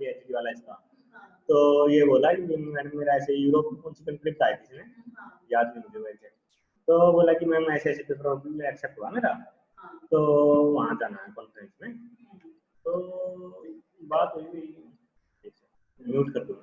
PhD वाला इसका। तो ये बोला कि मैंने मेरा ऐसे यूरोप में कौन सी कंट्री बताई थी इसने, याद नहीं मुझे वैसे। तो बोला कि मैम ऐसे ऐसे पेपर में एक्सेप्ट हुआ मेरा, तो वहाँ जाना है कॉन्फ्रेंस में। तो बात हुई, म्यूट कर दूँ।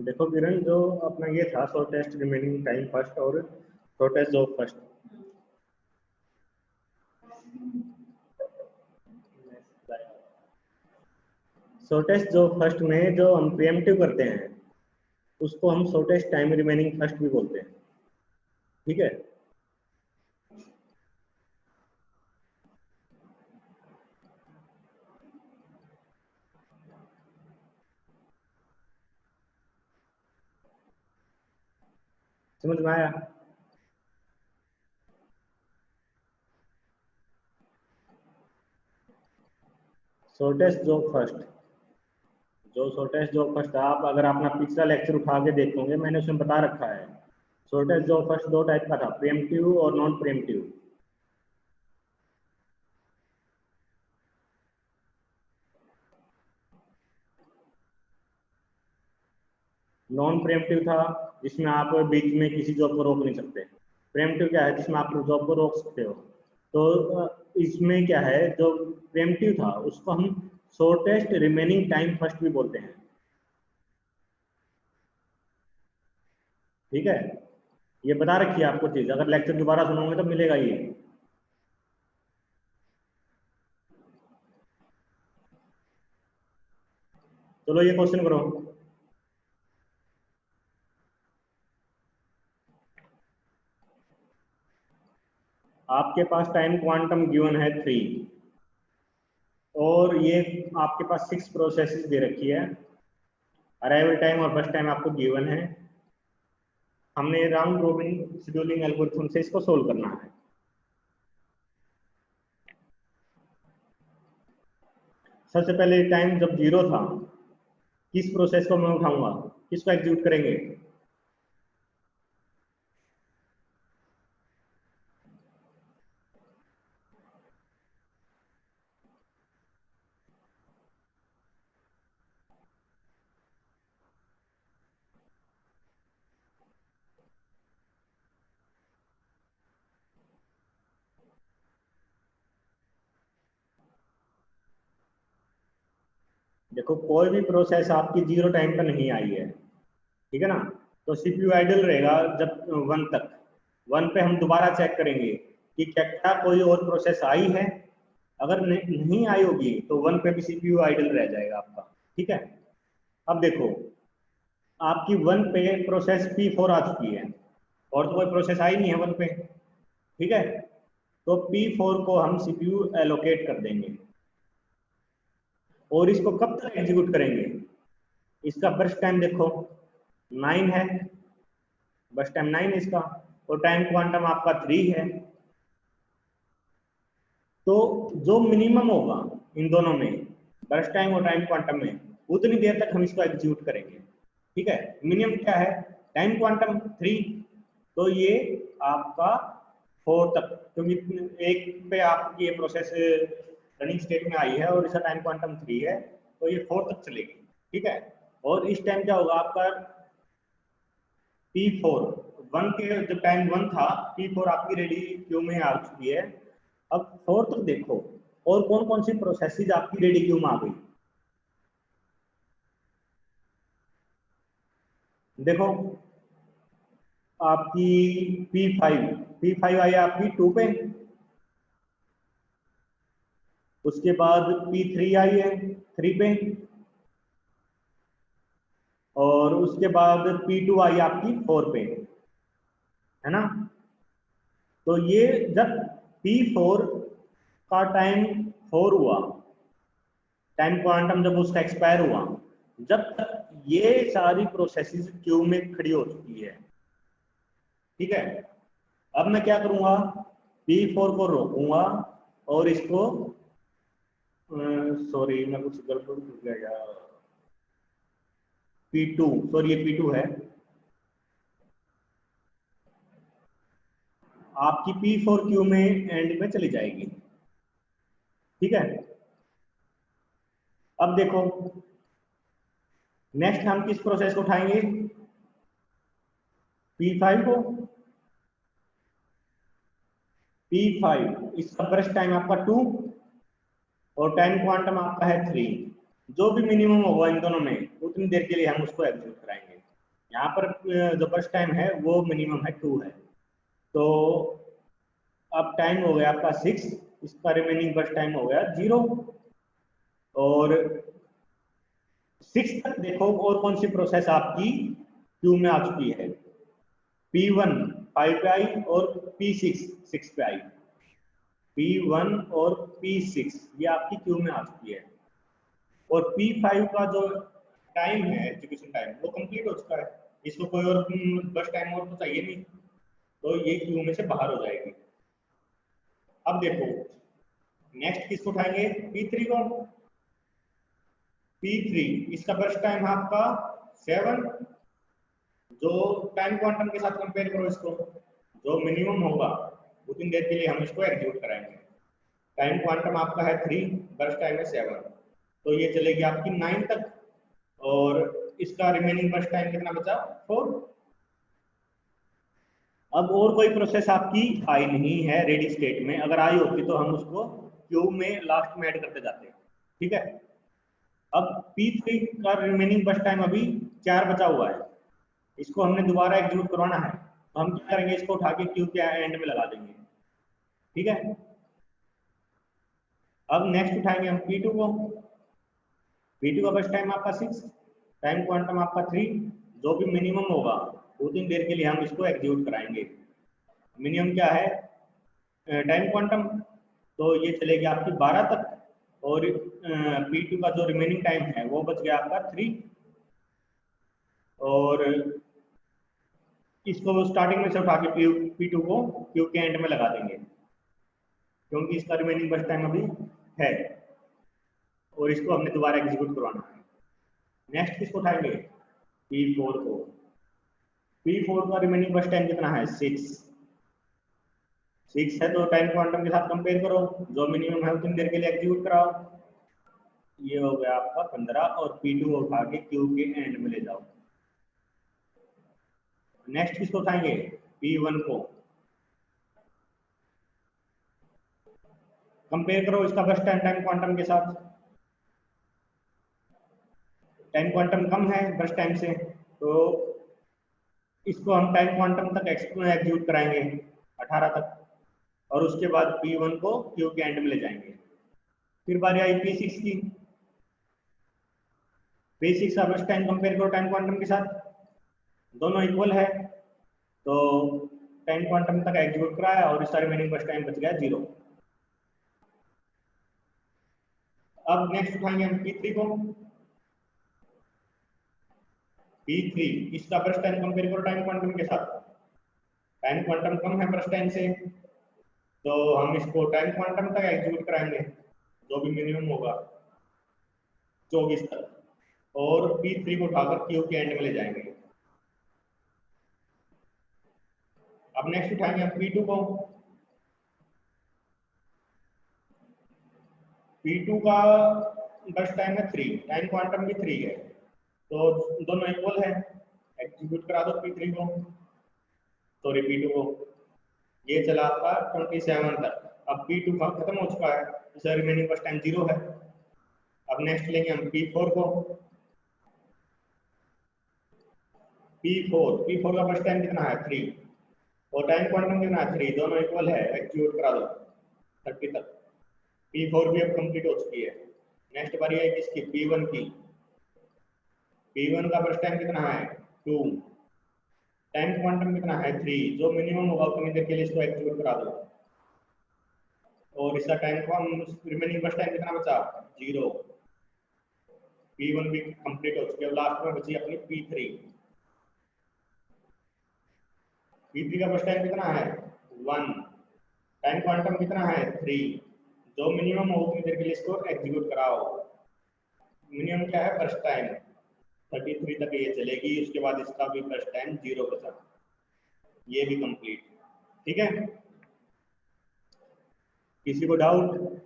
देखो किरण, जो अपना ये था शॉर्टेस्ट रिमेनिंग टाइम फर्स्ट और shortest job first. Shortest job first में जो हम प्रीएम्प्टिव करते हैं उसको हम शॉर्टेस्ट टाइम रिमेनिंग फर्स्ट भी बोलते हैं। ठीक है, समझ में आया? शॉर्टेस्ट जॉब फर्स्ट, जो शॉर्टेस्ट जॉब फर्स्ट, आप अगर अपना पिछला लेक्चर उठा के देखोगे मैंने उसमें बता रखा है। शॉर्टेस्ट जॉब फर्स्ट दो टाइप का था, प्रीएम्प्टिव और नॉन प्रीएम्प्टिव। नॉन प्रीएम्प्टिव था जिसमें आप बीच में किसी जॉब को रोक नहीं सकते। प्रीएम्प्टिव क्या है, जिसमें आप जॉब को रोक सकते हो। तो इसमें क्या है, जो प्रीएम्प्टिव था उसको हम शॉर्टेस्ट रिमेनिंग टाइम फर्स्ट भी बोलते हैं। ठीक है, ये बता रखी है आपको चीज, अगर लेक्चर दोबारा सुनोगे तो मिलेगा ये। चलो ये क्वेश्चन करो। आपके पास टाइम क्वांटम गिवन है 3 और ये आपके पास 6 प्रोसेसेस दे रखी है। अराइवल टाइम और बस टाइम आपको गिवन है। हमने राउंड रोबिन शेड्यूलिंग एल्गोरिथम से इसको सोल्व करना है। सबसे पहले टाइम जब 0 था, किस प्रोसेस को मैं उठाऊंगा, किसको एग्जीक्यूट करेंगे? देखो कोई भी प्रोसेस आपकी 0 टाइम पर नहीं आई है, ठीक है ना, तो सीपीयू आइडल रहेगा जब 1 तक। 1 पे हम दोबारा चेक करेंगे कि क्या क्या कोई और प्रोसेस आई है। अगर नहीं आई होगी तो 1 पे भी सीपीयू आइडल रह जाएगा आपका। ठीक है, अब देखो आपकी 1 पे प्रोसेस P4 आ चुकी है और तो कोई प्रोसेस आई नहीं है 1 पे। ठीक है, तो P4 को हम सीपीयू एलोकेट कर देंगे और इसको कब तक एग्जीक्यूट करेंगे? इसका बर्स्ट टाइम देखो 9 है, बर्स्ट टाइम 9 है इसका, और टाइम क्वांटम आपका 3 है। तो जो मिनिमम होगा इन दोनों में, बर्स्ट टाइम और टाइम क्वांटम में, उतनी देर तक हम इसको एग्जीक्यूट करेंगे। ठीक है, मिनिमम क्या है, टाइम क्वांटम 3, तो ये आपका 4 तक, क्योंकि एक पे आपकी ये प्रोसेस रनिंग स्टेट में आई है और इसका टाइम क्वांटम 3 है, तो ये 4 तक चलेगी। ठीक है, और इस टाइम क्या होगा आपका P4, 1 के जब टाइम 1 था, P4 आपकी रेडी क्यू में आ चुकी है। अब 4 तक देखो और कौन कौन सी प्रोसेसेस आपकी रेडी क्यू में आ गई। देखो आपकी P5 आई आपकी 2 पे, उसके बाद P3 आई है 3 पे, और उसके बाद P2 आई आपकी 4 पे, है ना। तो ये जब P4 का टाइम 4 हुआ, टाइम क्वांटम जब उसका एक्सपायर हुआ, जब तक ये सारी प्रोसेसेस क्यू में खड़ी हो चुकी है। ठीक है, अब मैं क्या करूंगा, P4 को रोकूंगा और इसको, सॉरी मैं कुछ गड़बड़ कर गया, P2, सॉरी ये P2 है, आपकी P4 क्यू में एंड में चली जाएगी। ठीक है, अब देखो नेक्स्ट हम किस प्रोसेस को उठाएंगे, P5 को। P5 इसका बर्स्ट टाइम आपका 2 और टाइम क्वांटम आपका है 3। जो भी मिनिमम होगा इन दोनों में उतनी देर के लिए हम उसको एग्जीक्यूट कराएंगे। यहाँ पर जो बर्स्ट टाइम है वो मिनिमम है 2 है। तो अब टाइम हो गया आपका 6, इसका रिमेनिंग बर्स्ट टाइम हो गया 0। और 6 तक देखो और कौन सी प्रोसेस आपकी क्यू में आ चुकी है। P1 5 पे आई और P6 6 पे आई। P1 और P6 ये आपकी क्यू में आ चुकी है। और P5 का जो टाइम है एग्जीक्यूशन टाइम वो कंप्लीट हो चुका है। इसको कोई और बस टाइम और तो चाहिए नहीं, तो ये क्यू में से बाहर हो जाएगी। अब देखो नेक्स्ट किसको उठाएंगे, P3 को। P3 इसका बर्स्ट टाइम है आपका 7। जो टाइम क्वांटम के साथ कंपेयर करो इसको, जो मिनिमम होगा उतनी देर के लिए हम इसको एग्जीक्यूट कराएंगे। टाइम क्वांटम आपका है 3, बर्स्ट टाइम है 7, तो ये चलेगी आपकी 9 तक। और इसका रिमेनिंग बर्स्ट टाइम कितना बचा, 4। अब और कोई प्रोसेस आपकी आई नहीं है रेडी स्टेट में, अगर आई होती तो हम उसको क्यू में लास्ट में ऐड करते जाते। ठीक है। अब P3 का रिमेनिंग बस टाइम अभी 4 बचा हुआ है, इसको हमने दोबारा एग्जीक्यूट करवाना है, तो हम क्या करेंगे, इसको उठा के क्यू के एंड में लगा देंगे। ठीक है। अब नेक्स्ट उठाएंगे हम P2 को। P2 का बस टाइम आपका 6, टाइम क्वांटम आपका 3, जो भी मिनिमम होगा उतनी देर के लिए हम इसको एग्जीक्यूट कराएंगे। मिनिमम क्या है, टाइम क्वांटम, तो ये चलेगी आपकी 12 तक। और P2 का जो रिमेनिंग टाइम है वो बच गया आपका 3। और इसको स्टार्टिंग में से उठा के P2 को क्यू के एंड में लगा देंगे, क्योंकि इसका रिमेनिंग बस टाइम अभी है और इसको हमने दोबारा एग्जीक्यूट करवाना है। नेक्स्ट किसको उठाएंगे, P4 को। P4 का रिमेनिंग बस टाइम कितना है, 6 है, तो टाइम क्वांटम के साथ कंपेयर करो, जो मिनिमम है उतनी देर के लिए एग्जीक्यूट कराओ। ये हो गया आपका 15 और P2 उठा के क्यू के एंड में ले जाओ। नेक्स्ट किसको उठाएंगे, P1 को। कंपेयर करो इसका बस टाइम टाइम क्वांटम के साथ। टाइम क्वांटम कम है बस टाइम से, तो इसको हम टाइम क्वांटम तक एग्जीक्यूट कराएंगे 18 तक, और उसके बाद P1 को क्यू के एंड में ले जाएंगे। फिर बारी आई P6 की। P6 का बस टाइम कंपेयर करो टाइम क्वांटम के साथ, दोनों इक्वल है, तो टाइम क्वांटम तक एग्जीक्यूट कराया और इसका रिमेनिंग बस टाइम बच गया 0। अब नेक्स्ट उठाएंगे हम P3 को। P3 इसका बर्स्ट टाइम कंपेयर करो टाइम क्वांटम के साथ, टाइम क्वांटम कम है बर्स्ट टाइम से, तो हम इसको टाइम क्वांटम तक एग्जीक्यूट कराएंगे, जो भी मिनिमम होगा 24 तक, और P3 को उठाकर क्यू के एंड में ले जाएंगे। अब नेक्स्ट उठाएंगे हम P2 को। P2 का बर्स्ट टाइम है 3, टाइम क्वांटम भी 3 है, तो दोनों इक्वल है, एग्जीक्यूट करा दो P3 को, सॉरी P2 को। ये चला आपका 27 तक। अब P2 का खत्म हो चुका है, इसका रिमेनिंग बस टाइम 0 है। अब नेक्स्ट लेंगे हम P4 को। P4 का बस टाइम कितना है, 3, और टाइम क्वांटम कितना है, 3, दोनों इक्वल है, एग्जीक्यूट करा दो 30 तक। P4 भी अब कंप्लीट हो चुकी है। नेक्स्ट बारी है किसकी, P1 की। P1 का बस टाइम कितना है, 2, टाइम क्वांटम कितना है, 3, जो मिनिमम होगा उतनी देर के लिए इसको एग्जीक्यूट करा दो, और इसका टाइम रिमेनिंग बस टाइम कितना बचा, 0। P1 भी कंप्लीट हो चुकी है, लास्ट में बची अपनी P3। P3 का बस टाइम कितना है, 1, टाइम क्वांटम कितना है, 3, जो मिनिमम हो उतनी देर के लिए इसको एग्जीक्यूट कराओ। मिनिमम क्या है, बस टाइम 33 तक ये चलेगी, उसके बाद इसका भी बस टाइम 0 बचा, ये भी कंप्लीट। ठीक है, किसी को डाउट?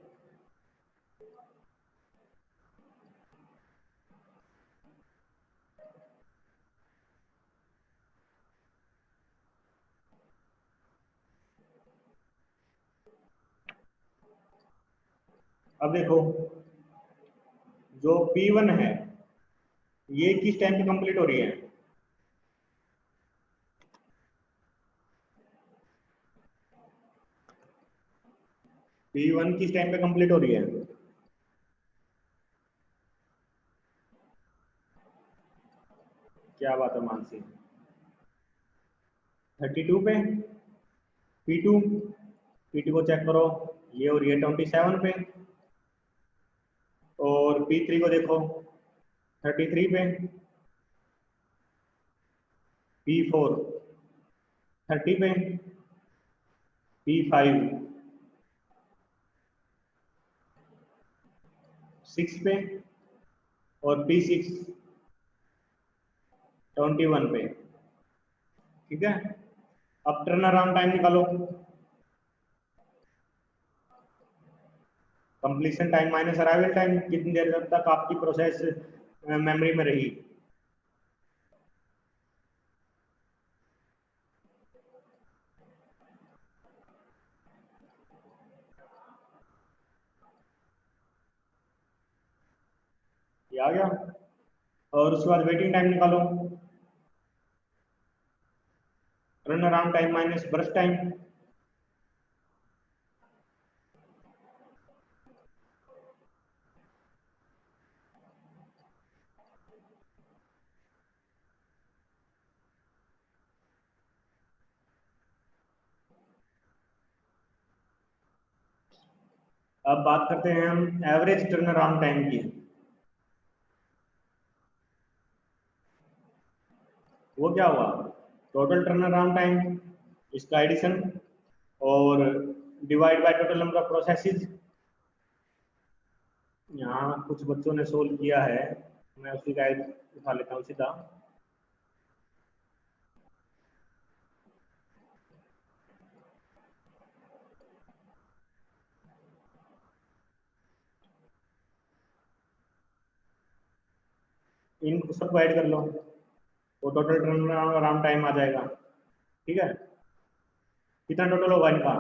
अब देखो जो P1 है ये किस टाइम पे कंप्लीट हो रही है, P1 किस टाइम पे कंप्लीट हो रही है? क्या बात है मानसी, 32 पे। P2, P2 को चेक करो, ये हो रही है 27 पे। और P3 को देखो 33 पे। P4 30 पे। P5 6 पे। और P6 21 पे। ठीक है, अब टर्न अराउंड टाइम निकालो। Completion time minus arrival time, कितनी देर तक आपकी प्रोसेस मेमोरी में रही? ये आ गया। और उसके बाद वेटिंग टाइम निकालो, run around time minus burst time. अब बात करते हैं हम एवरेज टर्न अराउंड टाइम की। वो क्या हुआ? टोटल टर्न अराउंड टाइम, इसका एडिशन, और divide by total number of processes. यहाँ कुछ बच्चों ने सोल्व किया है, मैं उसी का एक उठा लेता हूँ सीधा। इन सबको ऐड कर लो, वो टोटल टर्न अराउंड टाइम आ जाएगा। ठीक है, कितना टोटल होगा इनका?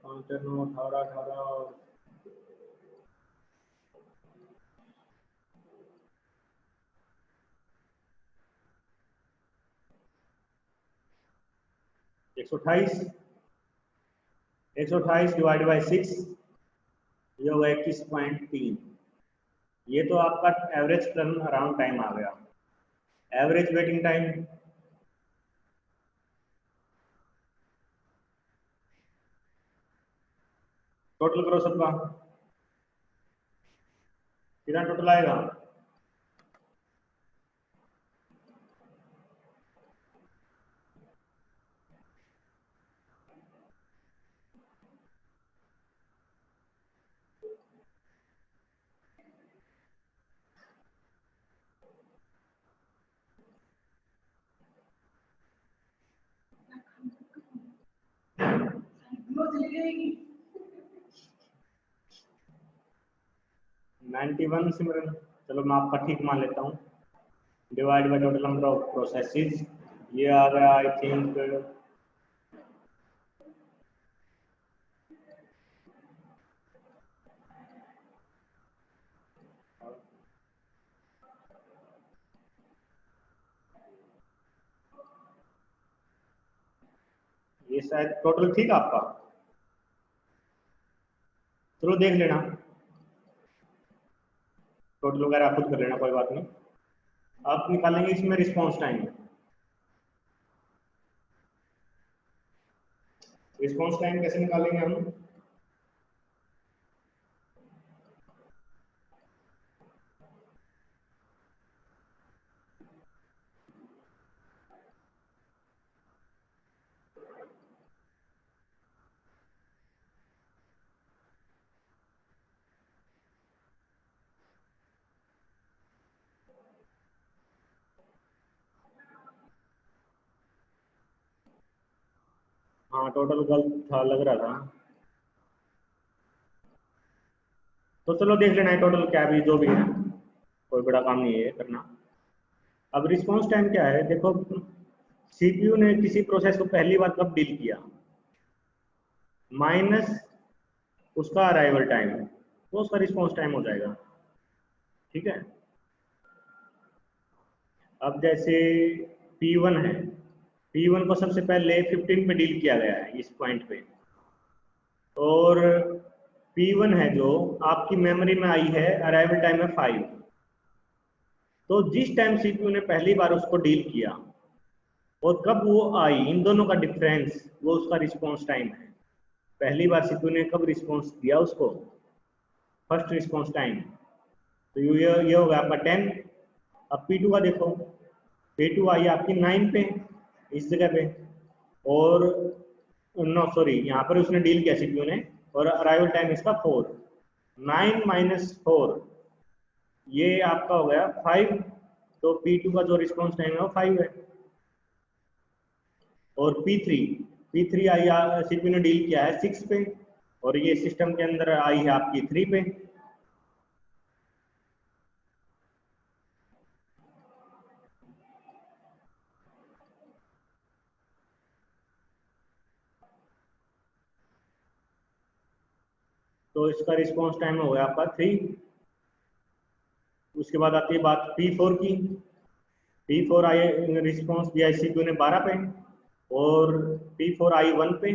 5, 9, 18, 18, 128। 128 डिवाइड बाई 6, ये होगा 21.3। ये तो आपका एवरेज टर्न अराउंड टाइम आ गया। एवरेज वेटिंग टाइम, टोटल करो सबका, कितना टोटल आएगा? वो चली जाएगी। 91 सिमरन, चलो मैं आपका ठीक मान लेता हूँ। Divide by total number of processes, ये आ गया आई थिंक ये शायद टोटल ठीक है आपका। चलो देख लेना, टोटल वगैरह खुद कर लेना, कोई बात नहीं। आप निकालेंगे इसमें रिस्पॉन्स टाइम। रिस्पॉन्स टाइम कैसे निकालेंगे हम? हाँ टोटल गलत था लग रहा था, तो चलो देख लेना है टोटल क्या भी जो भी है, कोई बड़ा काम नहीं है ये करना। अब रिस्पॉन्स टाइम क्या है देखो, सीपीयू ने किसी प्रोसेस को पहली बार कब डील किया, माइनस उसका अराइवल टाइम, तो उसका रिस्पॉन्स टाइम हो जाएगा। ठीक है, अब जैसे P1 है, P1 को सबसे पहले 15 पे डील किया गया है इस पॉइंट पे, और P1 है जो आपकी मेमोरी में आई है, अराइवल टाइम है 5। तो जिस टाइम सीपीयू ने पहली बार उसको डील किया और कब वो आई, इन दोनों का डिफरेंस वो उसका रिस्पॉन्स टाइम है। पहली बार सीपीयू ने कब रिस्पॉन्स दिया उसको, फर्स्ट रिस्पॉन्स टाइम। तो ये होगा आपका 10। अब P2 का देखो, P2 आई आपकी 9 पे, इस जगह पे, और नो सॉरी, यहाँ पर उसने डील किया सीपीयू ने, और अराइवल टाइम इसका 4। 9 माइनस 4 ये आपका हो गया 5। तो P2 का जो रिस्पॉन्स टाइम है वो 5 है। और P3 आई सीपीयू ने डील किया है 6 पे, और ये सिस्टम के अंदर आई है आपकी 3 पे। तो इसका रिस्पॉन्स टाइम हो गया आपका 3। उसके बाद आती है बात P4 की। P4 आई रिस्पॉन्स दिया सीपीयू ने 12 पे, और P4 आई 1 पे।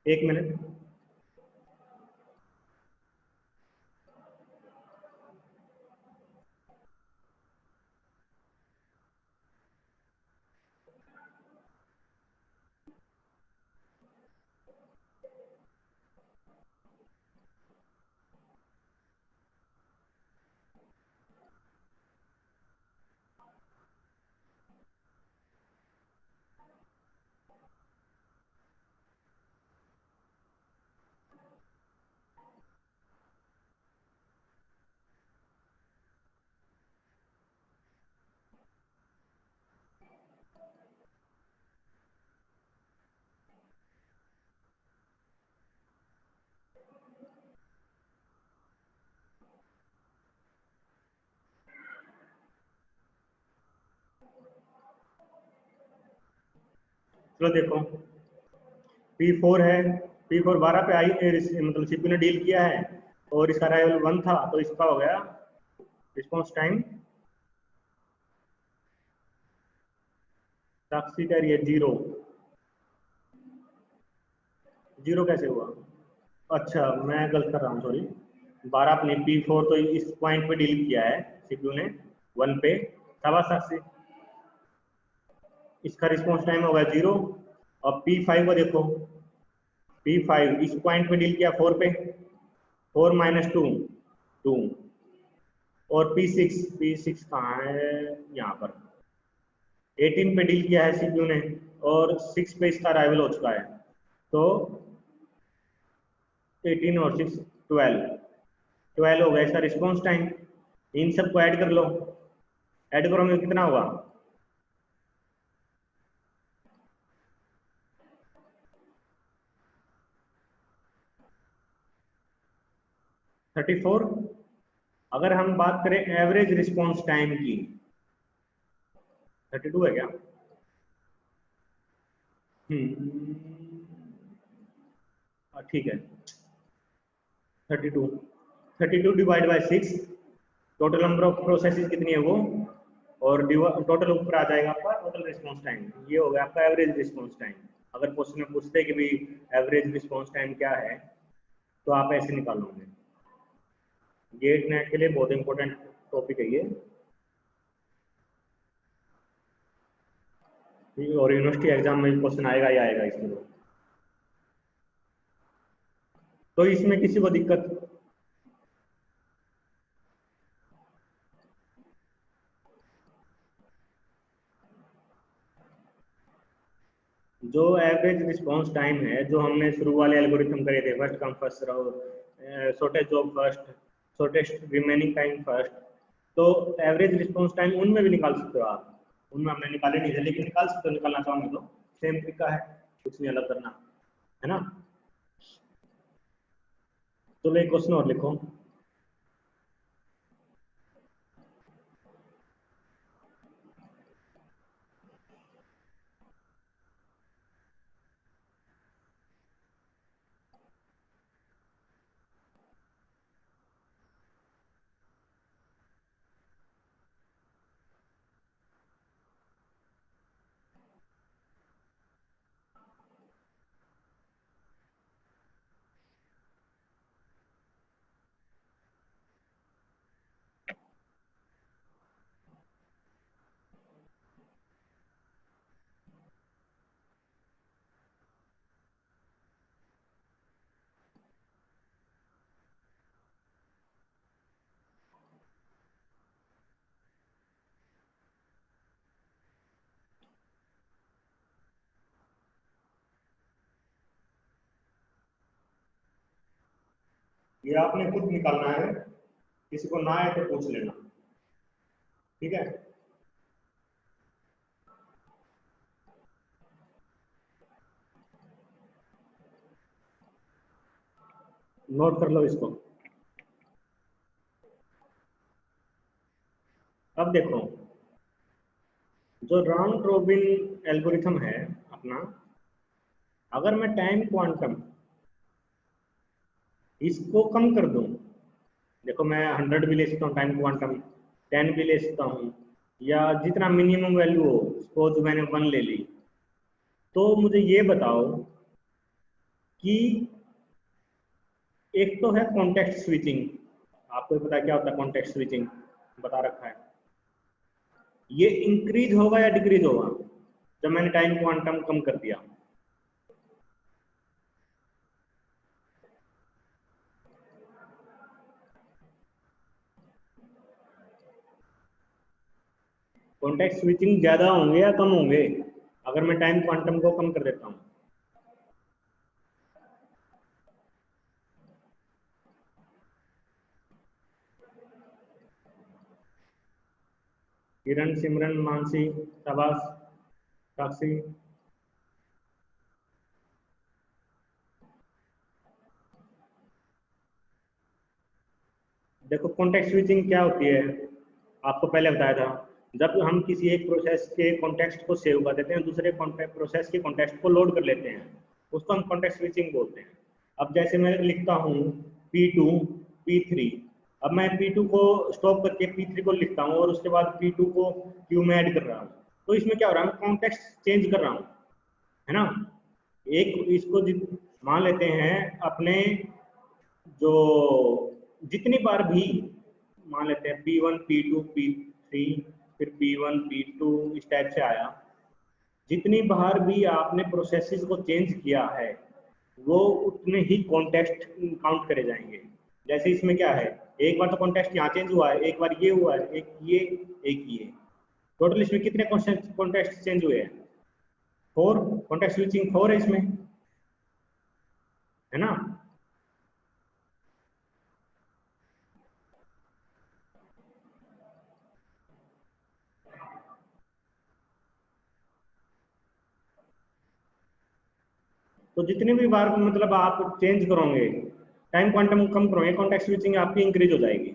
एक मिनट। चलो देखो, P4 है, P4 12 पे आई, मतलब सीपीयू ने डील किया है, और इसका अराइवल 1 था, तो इसका हो गया रिस्पॉन्स टाइम, साक्षी कह रही है 0। 0 कैसे हुआ? अच्छा, मैं गलत कर रहा हूँ, सॉरी। 12 अपने P4 तो इस पॉइंट पे डील किया है सीपीयू ने 1 पे, शाबाश साक्षी। इसका रिस्पॉन्स टाइम होगा 0। और P5 को देखो, P5 इस पॉइंट पे डील किया 4 पे, 4 माइनस 2 2। और P6 कहाँ है, यहाँ पर 18 पे डील किया है सीपीयू ने, और 6 पे इसका अराइवल हो चुका है। तो 18 और 6 12, 12 हो गया इसका रिस्पॉन्स टाइम। इन सबको ऐड कर लो, ऐड करो में कितना हुआ? 34। अगर हम बात करें एवरेज रिस्पॉन्स टाइम की, 32 है क्या? ठीक है, 32। 32 divide by 6, total number of processes कितनी है वो, और टोटल ऊपर आ जाएगा आपका टोटल रिस्पॉन्स टाइम। ये हो गया आपका एवरेज रिस्पॉन्स टाइम। अगर क्वेश्चन में पूछते हैं कि भाई एवरेज रिस्पॉन्स टाइम क्या है, तो आप ऐसे निकालोगे। गेट नेट के लिए बहुत इंपॉर्टेंट टॉपिक है ये, और यूनिवर्सिटी एग्जाम में क्वेश्चन आएगा ही आएगा इसमें। तो इसमें किसी को दिक्कत? जो एवरेज रिस्पॉन्स टाइम है, जो हमने शुरू वाले एल्गोरिथम करे थे, first come first serve, shortest job first, shortest remaining time first, तो एवरेज रिस्पॉन्स टाइम उनमें भी निकाल सकते हो आप। उनमें हमने निकाले नहीं थे, लेकिन निकाल सकते हो, निकालना चाहोगे तो सेम तरीका है, कुछ नहीं अलग करना है ना। चलो एक क्वेश्चन और लिखो। ये आपने खुद निकालना है, किसी को ना आए तो पूछ लेना, ठीक है। नोट कर लो इसको। अब देखो, जो राउंड रॉबिन एल्गोरिथम है अपना, अगर मैं टाइम क्वांटम इसको कम कर दूं, देखो मैं 100 भी ले सकता हूँ टाइम क्वांटम, 10 भी ले सकता हूँ, या जितना मिनिमम वैल्यू हो, सपोज मैंने 1 ले ली, तो मुझे ये बताओ कि एक तो है कॉन्टेक्स्ट स्विचिंग, आपको पता है क्या होता है कॉन्टेक्स्ट स्विचिंग, बता रखा है। ये इंक्रीज होगा या डिक्रीज होगा जब मैंने टाइम क्वांटम कम कर दिया? कॉन्टेक्स्ट स्विचिंग ज्यादा होंगे या कम होंगे अगर मैं टाइम क्वांटम को कम कर देता हूँ? किरण, सिमरन, मानसी, शाबाश, साक्षी। देखो कॉन्टेक्स्ट स्विचिंग क्या होती है, आपको पहले बताया था, जब हम किसी एक प्रोसेस के कॉन्टेक्स्ट को सेव कर देते हैं, दूसरे प्रोसेस के कॉन्टेक्स्ट को लोड कर लेते हैं, उसको हम कॉन्टेक्स्ट स्विचिंग बोलते हैं। अब जैसे मैं लिखता हूँ P2 P3, अब मैं P2 को स्टॉप करके P3 को लिखता हूँ और उसके बाद P2 को क्यू में ऐड कर रहा हूँ, तो इसमें क्या हो रहा है, मैं कॉन्टेक्स्ट चेंज कर रहा हूँ, है ना। एक इसको मान लेते हैं अपने, जो जितनी बार भी मान लेते हैं P1 P2 P3, फिर P1 P2 इस टाइप से आया, जितनी बार भी आपने प्रोसेसेस को चेंज किया है वो उतने ही कॉन्टेक्स्ट काउंट करे जाएंगे। जैसे इसमें क्या है, एक बार तो कॉन्टेक्स्ट यहाँ चेंज हुआ है, एक बार ये हुआ है, एक ये, एक ये, टोटल इसमें कितने कॉन्टेक्स्ट चेंज हुए हैं? 4, कॉन्टेक्स्ट स्विचिंग 4 है इसमें, है ना। तो जितने भी बार मतलब आप चेंज करोगे, टाइम क्वांटम कम करोगे, कॉन्टेक्स्ट स्विचिंग आपकी इंक्रीज हो जाएगी,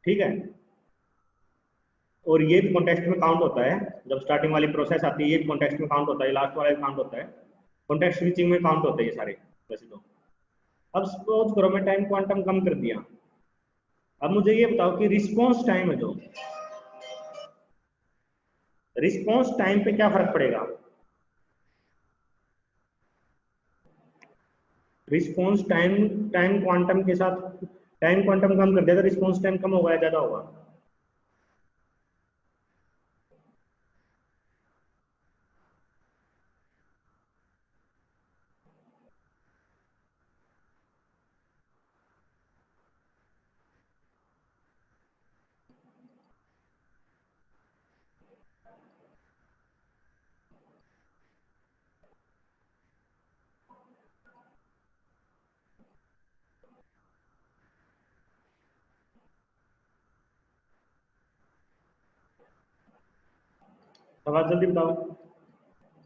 ठीक है। और ये भी कॉन्टेक्स्ट में काउंट होता है, जब स्टार्टिंग वाली प्रोसेस आती है ये भी कॉन्टेक्स्ट में काउंट होता है, लास्ट वाला भी काउंट होता है, कॉन्टेक्स्ट स्विचिंग में काउंट होते हैं ये सारे वैसे तो। अब सपोज करो मैं टाइम क्वांटम कम कर दिया, अब मुझे ये बताओ कि रिस्पॉन्स टाइम है, जो रिस्पॉन्स टाइम पे क्या फर्क पड़ेगा? रिस्पॉन्स टाइम, टाइम क्वांटम के साथ टाइम क्वांटम कम कर दिया तो रिस्पॉन्स टाइम कम होगा या ज्यादा होगा? सवाल जल्दी बताओ,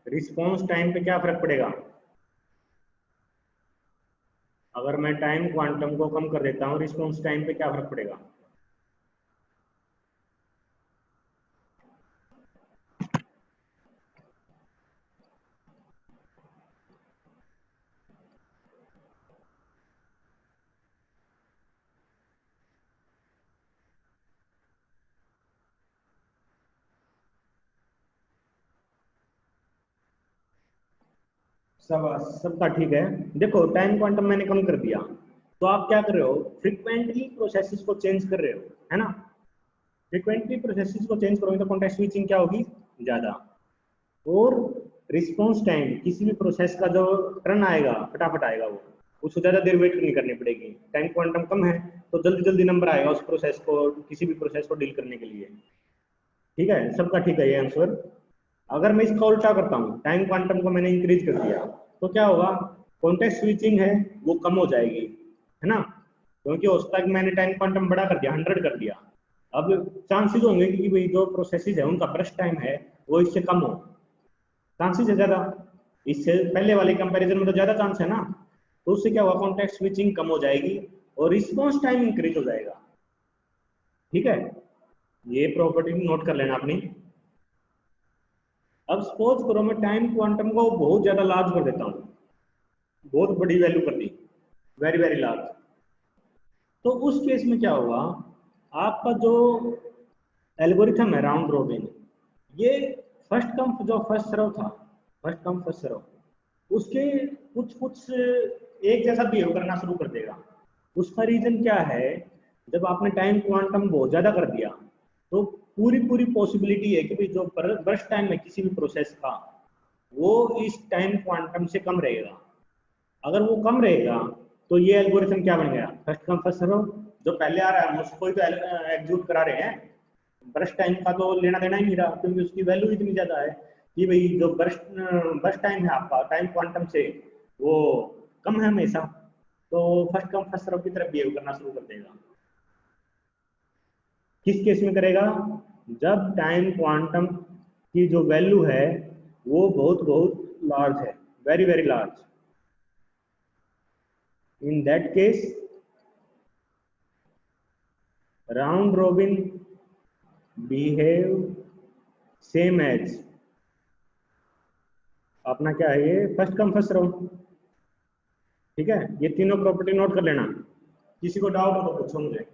रिस्पॉन्स टाइम पे क्या फर्क पड़ेगा अगर मैं टाइम क्वांटम को कम कर देता हूँ, रिस्पॉन्स टाइम पे क्या फर्क पड़ेगा? सब सबका ठीक है। देखो टाइम क्वांटम मैंने कम कर दिया, तो आप क्या कर रहे हो, फ्रिक्वेंटली प्रोसेसेस को चेंज कर रहे हो, है ना। फ्रिक्वेंटली प्रोसेसेस को चेंज करोगे तो कॉन्टेक्स्ट स्विचिंग क्या होगी, ज्यादा। और रिस्पॉन्स टाइम, किसी भी प्रोसेस का जो टर्न आएगा फटाफट आएगा, वो उसको ज्यादा देर वेट नहीं करनी पड़ेगी। टाइम क्वांटम कम है तो जल्दी जल्दी नंबर आएगा उस प्रोसेस को, किसी भी प्रोसेस को डील करने के लिए, ठीक है। सबका ठीक है ये आंसर। अगर मैं इसका उल्टा करता हूँ, टाइम क्वांटम को मैंने इंक्रीज कर दिया, तो क्या होगा, कॉन्टेक्स्ट स्विचिंग है वो कम हो जाएगी, है ना। क्योंकि हो सकता है कि मैंने टाइम क्वांटम बड़ा कर दिया, 100 कर दिया, अब चांसेस होंगे कि भाई जो प्रोसेसेस है उनका ब्रश टाइम है वो इससे कम हो, चांसेस है ज्यादा, इससे पहले वाले कंपैरिजन में तो ज्यादा चांस है ना। तो उससे क्या हुआ, कॉन्टेक्स्ट स्विचिंग कम हो जाएगी और रिस्पॉन्स टाइम इंक्रीज हो जाएगा। ठीक है, ये प्रॉपर्टी नोट कर लेना अपनी। अब सपोज करो मैं टाइम क्वांटम को बहुत ज्यादा लार्ज कर देता हूँ, बहुत बड़ी वैल्यू कर दी, वेरी वेरी लार्ज। तो उस केस में क्या होगा, आपका जो एल्गोरिथम है राउंड रॉबिन, ये फर्स्ट कम जो फर्स्ट सर्व था, फर्स्ट कम फर्स्ट सर्व, उसके कुछ कुछ एक जैसा बिहेव करना शुरू कर देगा। उसका रीजन क्या है, जब आपने टाइम क्वांटम बहुत ज्यादा कर दिया तो पूरी पूरी पॉसिबिलिटी है कि भाई जो बर्स्ट टाइम है किसी भी प्रोसेस का वो इस टाइम क्वांटम से कम रहेगा। अगर वो कम रहेगा तो ये एल्गोरिथम क्या बन गया, फर्स्ट कम फर्स्ट सर्व। जो पहले आ रहा है हम उसको ही तो एग्जीक्यूट करा रहे हैं, बर्स्ट टाइम का तो लेना देना ही नहीं रहा, क्योंकि उसकी वैल्यू इतनी ज्यादा है कि भाई जो बर्स्ट टाइम है आपका टाइम क्वांटम से वो कम है हमेशा, तो फर्स्ट कम फर्स्ट सर्व की तरफ बिहेव करना शुरू कर देगा। किस केस में करेगा, जब टाइम क्वांटम की जो वैल्यू है वो बहुत बहुत लार्ज है, very very large. In that case round robin behave same as अपना क्या है ये फर्स्ट कम फर्स्ट सर्व। ठीक है, ये तीनों प्रॉपर्टी नोट कर लेना, किसी को डाउट हो तो पूछो मुझे।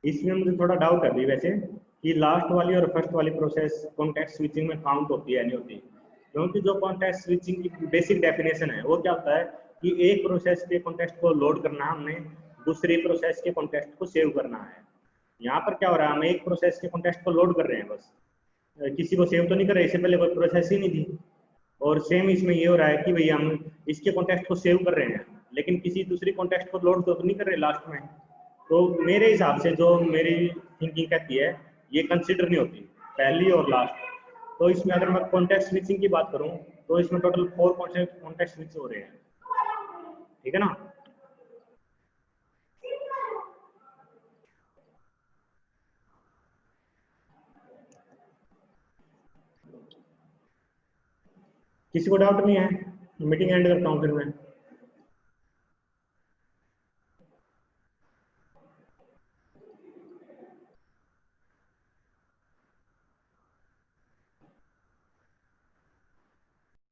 इसमें मुझे थोड़ा डाउट है अभी वैसे कि लास्ट वाली और फर्स्ट वाली प्रोसेस कॉन्टेक्स्ट स्विचिंग में काउंट होती है नहीं होती, क्योंकि जो कॉन्टेक्स्ट स्विचिंग की बेसिक डेफिनेशन है वो क्या होता है कि एक प्रोसेस के कॉन्टेक्स्ट को लोड करना हमने, दूसरी प्रोसेस के कॉन्टेक्स्ट को सेव करना है। यहाँ पर क्या हो रहा है, हम एक प्रोसेस के कॉन्टेक्स्ट को लोड कर रहे हैं बस, किसी को सेव तो नहीं कर रहे, इससे पहले कोई प्रोसेस ही नहीं थी। और सेम इसमें ये हो रहा है कि भैया हम इसके कॉन्टेक्स्ट को सेव कर रहे हैं लेकिन किसी दूसरी कॉन्टेक्स्ट को लोड तो नहीं कर रहे लास्ट में। तो मेरे हिसाब से जो मेरी थिंकिंग कहती है ये कंसिडर नहीं होती पहली और लास्ट। तो इसमें अगर मैं कॉन्टेक्स्ट स्विचिंग की बात करूं तो इसमें टोटल 4 कॉन्टेक्स्ट स्विच हो रहे हैं। ठीक है ना, किसी को डाउट नहीं है, मीटिंग एंड करता हूँ फिर मैं।